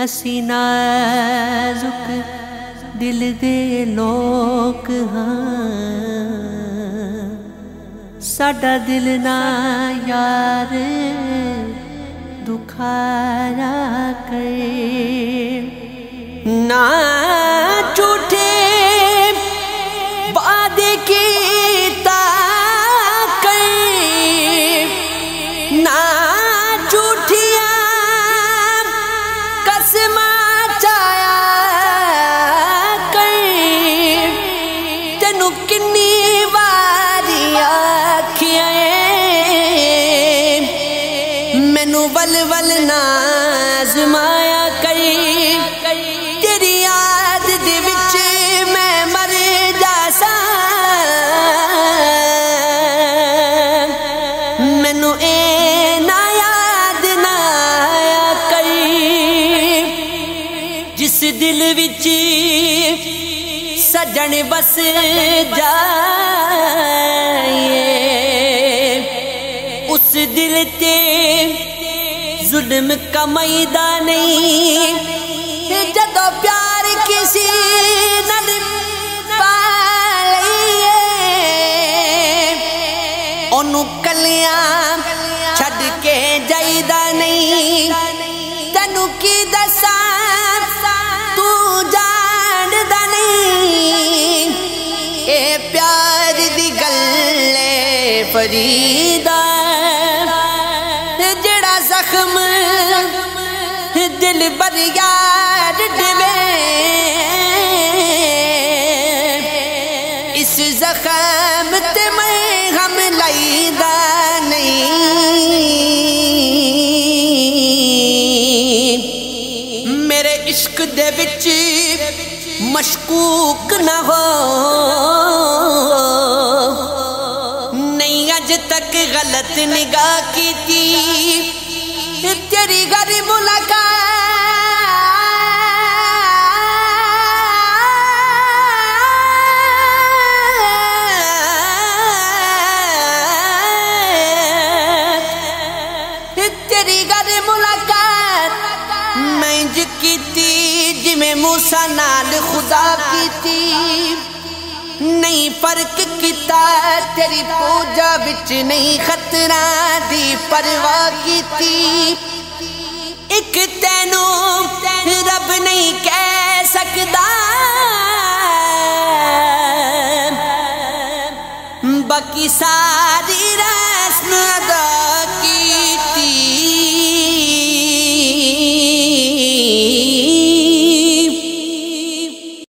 اسی نازک دل دے لوک ہاں، ساڈا دل نہ یار دکھایا کرے، نہ جھوٹے وعدے کیتا کرے، نہ جھوٹیاں قسماں چایا کرے، تینوں کنی واری آکھیا مینوں ول ول نہ آزمایا کری، تیری یاد دے وچ میں مر جاساں، مینوں اے نہ یاد نہ آیا کری، جس دل وچ سجن بس جائے اس دل تے ظلم کمائیدا نہیں، جدو پیار کسی نال پالئیے اونوں کلیاں چھڈ کے جائیدا نہیں، تینوں کی دساں تو جاندا نہیں، اے پیار دی گل اے فریدا، زخم دل بر یار ڈوے، اس زخم تے میں غم لائیدا نہیں، میرے عشق دے وچ مشکوک نہ ہو، نہیں اج تک غلط نگاہ کیتی، تیری گھر ملاقات میں انج کیتی جویں موسیٰ نال خدا کیتی، نہیں فرق کیتا تیری پوجا وچ، نہیں خطرہ دی پرواہ کیتی، ایک تینوں رب نہیں کہہ سکدا، باقی سارے